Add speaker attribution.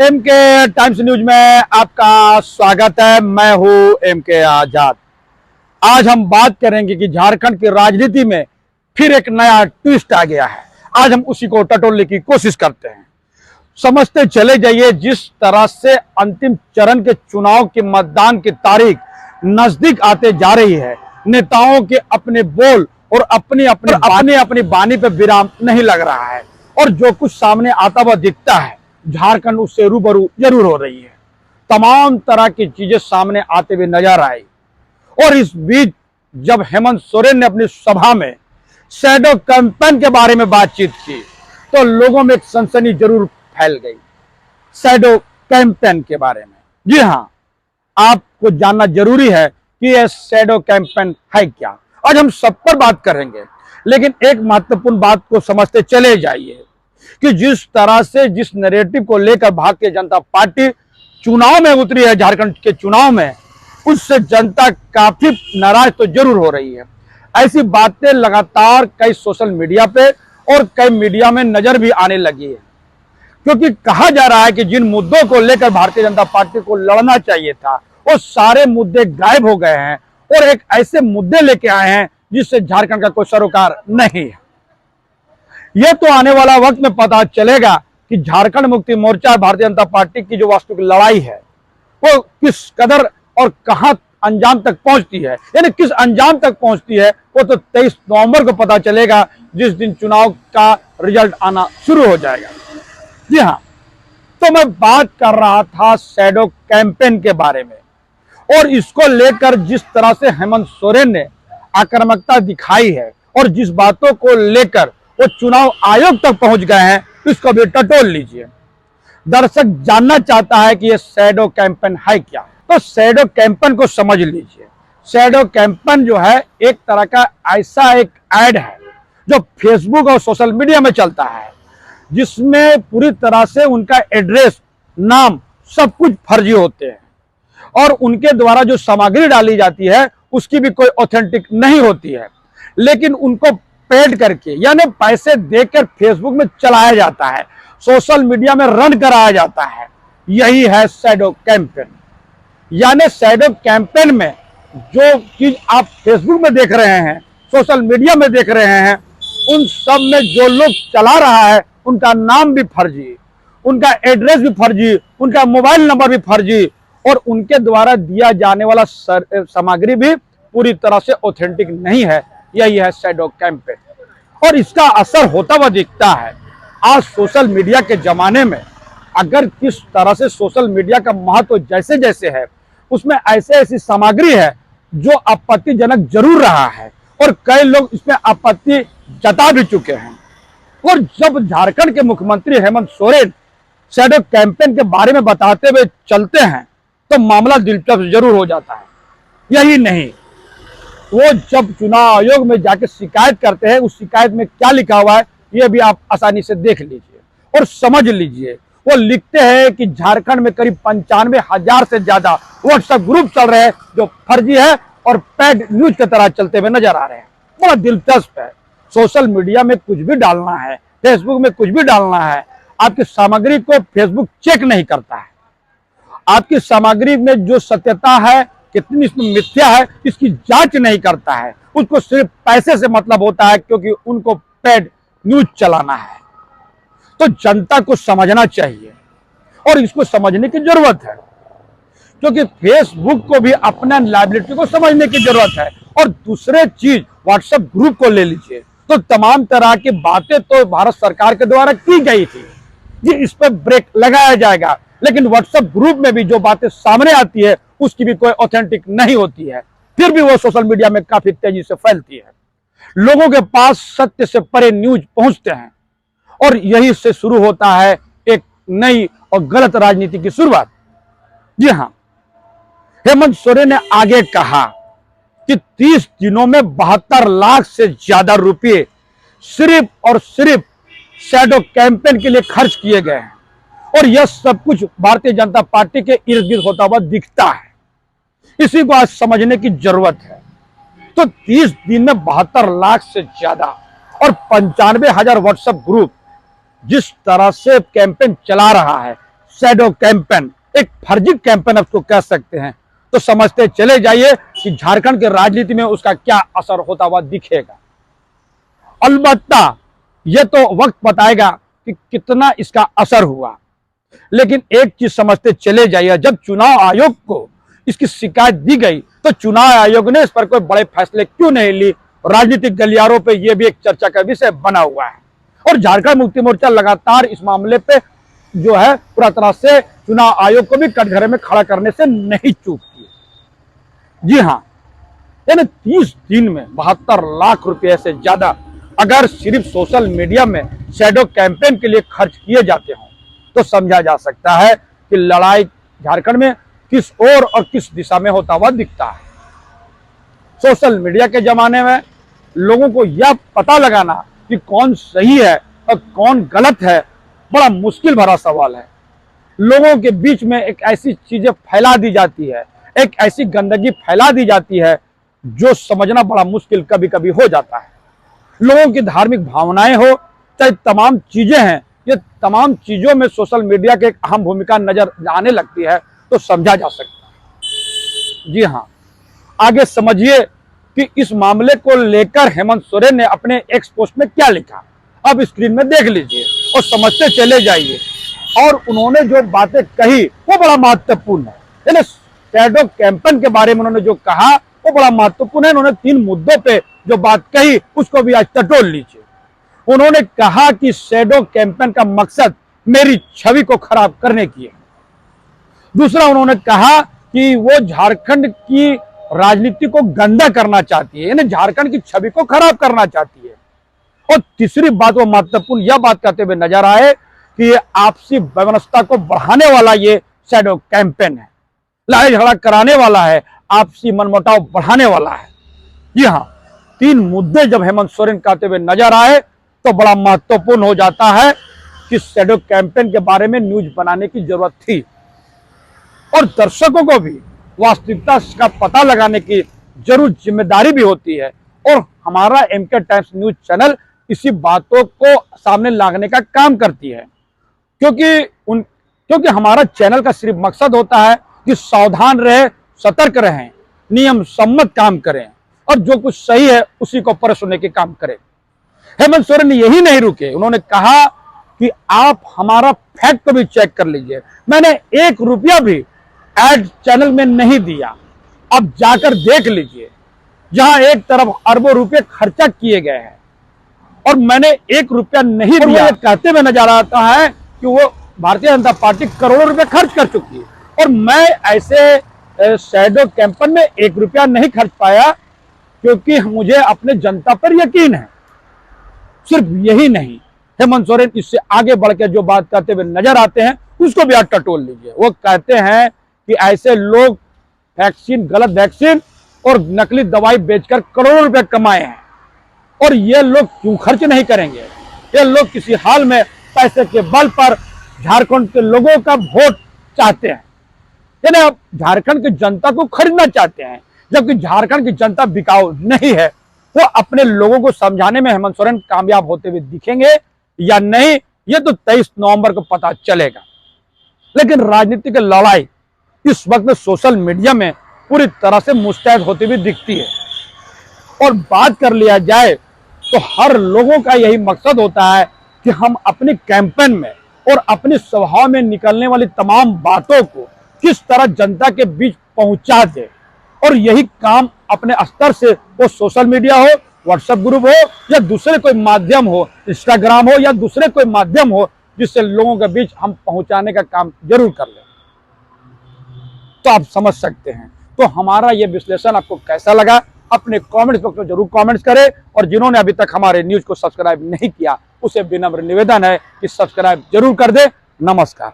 Speaker 1: M के times news में आपका स्वागत है। मैं हूं एम के आजाद। आज हम बात करेंगे कि झारखंड की राजनीति में फिर एक नया ट्विस्ट आ गया है। आज हम उसी को टटोलने की कोशिश करते हैं। समझते चले जाइए, जिस तरह से अंतिम चरण के चुनाव के मतदान की तारीख नजदीक आते जा रही है, नेताओं के अपने बोल और अपनी बानी पे विराम नहीं लग रहा है और जो कुछ सामने आता हुआ दिखता है, झारखंड उससे रूबरू जरूर हो रही है। तमाम तरह की चीजें सामने आते हुए नजर आई और इस बीच जब हेमंत सोरेन ने अपनी सभा में शैडो कैंपेन के बारे में बातचीत की तो लोगों में एक सनसनी जरूर फैल गई। शैडो कैंपेन के बारे में, जी हां, आपको जानना जरूरी है कि यह शैडो कैंपेन है क्या। आज हम सब पर बात करेंगे, लेकिन एक महत्वपूर्ण बात को समझते चले जाइए कि जिस तरह से जिस नैरेटिव को लेकर भारतीय जनता पार्टी चुनाव में उतरी है, झारखंड के चुनाव में, उससे जनता काफी नाराज तो जरूर हो रही है। ऐसी बातें लगातार कई सोशल मीडिया पे और कई मीडिया में नजर भी आने लगी है, क्योंकि कहा जा रहा है कि जिन मुद्दों को लेकर भारतीय जनता पार्टी को लड़ना चाहिए था वो सारे मुद्दे गायब हो गए हैं और एक ऐसे मुद्दे लेके आए हैं जिससे झारखंड का कोई सरोकार नहीं है। यह तो आने वाला वक्त में पता चलेगा कि झारखंड मुक्ति मोर्चा भारतीय जनता पार्टी की जो वास्तविक लड़ाई है वो किस कदर और कहां अंजाम तक पहुंचती है, यानी किस अंजाम तक पहुंचती है, वो तो 23 नवंबर को पता चलेगा, जिस दिन चुनाव का रिजल्ट आना शुरू हो जाएगा। जी हां, तो मैं बात कर रहा था शैडो कैंपेन के बारे में और इसको लेकर जिस तरह से हेमंत सोरेन ने आक्रामकता दिखाई है और जिस बातों को लेकर वो चुनाव आयोग तक पहुंच गए हैं, इसको भी टटोल लीजिए। दर्शक जानना चाहता है कि ये शैडो कैंपेन है क्या, तो शैडो कैंपेन को समझ लीजिए। शैडो कैंपेन जो है एक तरह का ऐसा एक ऐड है जो फेसबुक और सोशल मीडिया में चलता है, जिसमें पूरी तरह से उनका एड्रेस, नाम, सब कुछ फर्जी होते हैं और उनके द्वारा जो सामग्री डाली जाती है उसकी भी कोई ऑथेंटिक नहीं होती है, लेकिन उनको पेड करके यानी पैसे देकर फेसबुक में चलाया जाता है, सोशल मीडिया में रन कराया जाता है। यही है शैडो कैंपेन। यानी शैडो कैंपेन में जो चीज आप फेसबुक में देख रहे हैं, सोशल मीडिया में देख रहे हैं, उन सब में जो लोग चला रहा है उनका नाम भी फर्जी, उनका एड्रेस भी फर्जी, उनका मोबाइल नंबर भी फर्जी और उनके द्वारा दिया जाने वाला सामग्री भी पूरी तरह से ऑथेंटिक नहीं है। यही है शैडो कैंपेन और इसका असर होता हुआ दिखता है। आज सोशल मीडिया के जमाने में अगर किस तरह से सोशल मीडिया का महत्व जैसे जैसे है, उसमें ऐसी सामग्री है जो आपत्तिजनक जरूर रहा है और कई लोग इसमें आपत्ति जता भी चुके हैं। और जब झारखंड के मुख्यमंत्री हेमंत सोरेन शैडो कैंपेन के बारे में बताते हुए चलते हैं तो मामला दिलचस्प जरूर हो जाता है। यही नहीं, वो जब चुनाव आयोग में जाके शिकायत करते हैं, उस शिकायत में क्या लिखा हुआ है ये भी आप आसानी से देख लीजिए और समझ लीजिए। वो लिखते हैं कि झारखंड में करीब 95,000 से ज्यादा व्हाट्सएप ग्रुप चल रहे हैं जो फर्जी है और पेड न्यूज की तरह चलते हुए नजर आ रहे हैं। बड़ा दिलचस्प है। सोशल मीडिया में कुछ भी डालना है, फेसबुक में कुछ भी डालना है, आपकी सामग्री को फेसबुक चेक नहीं करता है। आपकी सामग्री में जो सत्यता है, कितनी इसमें मिथ्या है, इसकी जांच नहीं करता है। उसको सिर्फ पैसे से मतलब होता है, क्योंकि उनको पेड न्यूज चलाना है। तो जनता को समझना चाहिए और इसको समझने की जरूरत है, क्योंकि फेसबुक को भी अपना लायबिलिटी को समझने की जरूरत है। और दूसरे चीज, व्हाट्सएप ग्रुप को ले लीजिए तो तमाम तरह की बातें तो भारत सरकार के द्वारा की गई थी जी, इस पर ब्रेक लगाया जाएगा, लेकिन व्हाट्सएप ग्रुप में भी जो बातें सामने आती है उसकी भी कोई ऑथेंटिक नहीं होती है, फिर भी वो सोशल मीडिया में काफी तेजी से फैलती है। लोगों के पास सत्य से परे न्यूज पहुंचते हैं और यही से शुरू होता है एक नई और गलत राजनीति की शुरुआत। जी हां, हेमंत सोरेन ने आगे कहा कि 30 दिनों में 72 लाख से ज्यादा रुपए सिर्फ और सिर्फ शैडो कैंपेन के लिए खर्च किए गए हैं और यह सब कुछ भारतीय जनता पार्टी के इर्द गिर्द होता हुआ दिखता है। इसी को आज समझने की जरूरत है। तो 30 दिन में 72 लाख से ज्यादा और 95,000 व्हाट्सएप ग्रुप जिस तरह से कैंपेन चला रहा है, शैडो कैंपेन, एक फर्जी कैंपेन आप उसको कह सकते हैं। तो समझते चले जाइए कि झारखंड की राजनीति में उसका क्या असर होता हुआ दिखेगा। अलबत्ता यह तो वक्त बताएगा कि कितना इसका असर हुआ, लेकिन एक चीज समझते चले जाइए, जब चुनाव आयोग को इसकी शिकायत दी गई तो चुनाव आयोग ने इस पर कोई बड़े फैसले क्यों नहीं ली। राजनीतिक गलियारों पे यह भी एक चर्चा का विषय बना हुआ है और झारखंड मुक्ति मोर्चा लगातार इस मामले पे जो है पूरा तरह से चुनाव आयोग को भी कटघरे में खड़ा करने से नहीं चूकती। जी हाँ, यानी 30 दिन में 72 लाख रुपए से ज्यादा अगर सिर्फ सोशल मीडिया में शैडो कैंपेन के लिए खर्च किए जाते हों तो समझा जा सकता है कि लड़ाई झारखंड में किस ओर और किस दिशा में होता हुआ दिखता है। सोशल मीडिया के जमाने में लोगों को यह पता लगाना कि कौन सही है और कौन गलत है बड़ा मुश्किल भरा सवाल है। लोगों के बीच में एक ऐसी चीजें फैला दी जाती है, एक ऐसी गंदगी फैला दी जाती है जो समझना बड़ा मुश्किल कभी कभी हो जाता है। लोगों की धार्मिक भावनाएं हो चाहे तमाम चीजें हैं, ये तमाम चीजों में सोशल मीडिया की एक अहम भूमिका नजर आने लगती है तो समझा जा सकता है। जी हाँ, आगे समझिए कि इस मामले को लेकर हेमंत सोरेन ने अपने एक्स पोस्ट में क्या लिखा, अब स्क्रीन में देख लीजिए और समझते चले जाइए। और उन्होंने जो बातें कही वो बड़ा महत्वपूर्ण है। यानी शैडो कैंपेन के बारे में उन्होंने जो कहा वो बड़ा महत्वपूर्ण है। उन्होंने 3 मुद्दों पे जो बात कही उसको भी आज टटोल लीजिए। उन्होंने कहा कि शैडो कैंपेन का मकसद मेरी छवि को खराब करने की है। दूसरा, उन्होंने कहा कि वो झारखंड की राजनीति को गंदा करना चाहती है, यानी झारखंड की छवि को खराब करना चाहती है। और तीसरी बात, वो महत्वपूर्ण यह बात कहते हुए नजर आए कि ये आपसी व्यवस्था को बढ़ाने वाला ये शैडो कैंपेन है, लड़ाई झगड़ा कराने वाला है, आपसी मनमुटाव बढ़ाने वाला है। जी हाँ, 3 मुद्दे जब हेमंत सोरेन कहते हुए नजर आए तो बड़ा महत्वपूर्ण हो जाता है कि शैडो कैंपेन के बारे में न्यूज बनाने की जरूरत थी और दर्शकों को भी वास्तविकता का पता लगाने की जरूर जिम्मेदारी भी होती है। और हमारा एमके टाइम्स न्यूज चैनल इसी बातों को सामने लाने का काम करती है, क्योंकि हमारा चैनल का सिर्फ मकसद होता है कि सावधान रहे, सतर्क रहें, नियम सम्मत काम करें और जो कुछ सही है उसी को परसने के काम करें। हेमंत सोरेन यही नहीं रुके, उन्होंने कहा कि आप हमारा फैक्ट को भी चेक कर लीजिए। मैंने 1 रुपया भी एड चैनल में नहीं दिया, अब जाकर देख लीजिए। जहां एक तरफ अरबों रुपए खर्चा किए गए हैं और मैंने 1 रुपया नहीं दिया, कहते हुए नजर आता है कि वो भारतीय जनता पार्टी करोड़ों रुपए खर्च कर चुकी है और मैं ऐसे शैडो कैंपेन में 1 रुपया नहीं खर्च पाया क्योंकि मुझे अपने जनता पर यकीन है। सिर्फ यही नहीं, हेमंत सोरेन इससे आगे बढ़ के जो बात कहते हुए नजर आते हैं उसको भी आप टटोल लीजिए। वो कहते हैं कि ऐसे लोग वैक्सीन, गलत वैक्सीन और नकली दवाई बेचकर करोड़ों रुपए कमाए हैं और ये लोग क्यों खर्च नहीं करेंगे। ये लोग किसी हाल में पैसे के बल पर झारखंड के लोगों का वोट चाहते हैं, यानी आप झारखंड की जनता को खरीदना चाहते हैं, जबकि झारखंड की जनता बिकाऊ नहीं है। वो अपने लोगों को समझाने में हेमंत सोरेन कामयाब होते हुए दिखेंगे या नहीं, ये तो 23 नवंबर को पता चलेगा। लेकिन राजनीति की लड़ाई इस वक्त में सोशल मीडिया में पूरी तरह से मुस्तैद होती हुई दिखती है और बात कर लिया जाए तो हर लोगों का यही मकसद होता है कि हम अपने कैंपेन में और अपनी सभाओं में निकलने वाली तमाम बातों को किस तरह जनता के बीच पहुंचा दे। और यही काम अपने स्तर से, वो सोशल मीडिया हो, व्हाट्सएप ग्रुप हो या दूसरे कोई माध्यम हो, इंस्टाग्राम हो या दूसरे कोई माध्यम हो, जिससे लोगों के बीच हम पहुंचाने का काम जरूर कर लें। तो आप समझ सकते हैं। तो हमारा ये विश्लेषण आपको कैसा लगा, अपने कमेंट्स बॉक्स में जरूर कमेंट्स करें और जिन्होंने अभी तक हमारे न्यूज को सब्सक्राइब नहीं किया उसे विनम्र निवेदन है कि सब्सक्राइब जरूर कर दे। नमस्कार।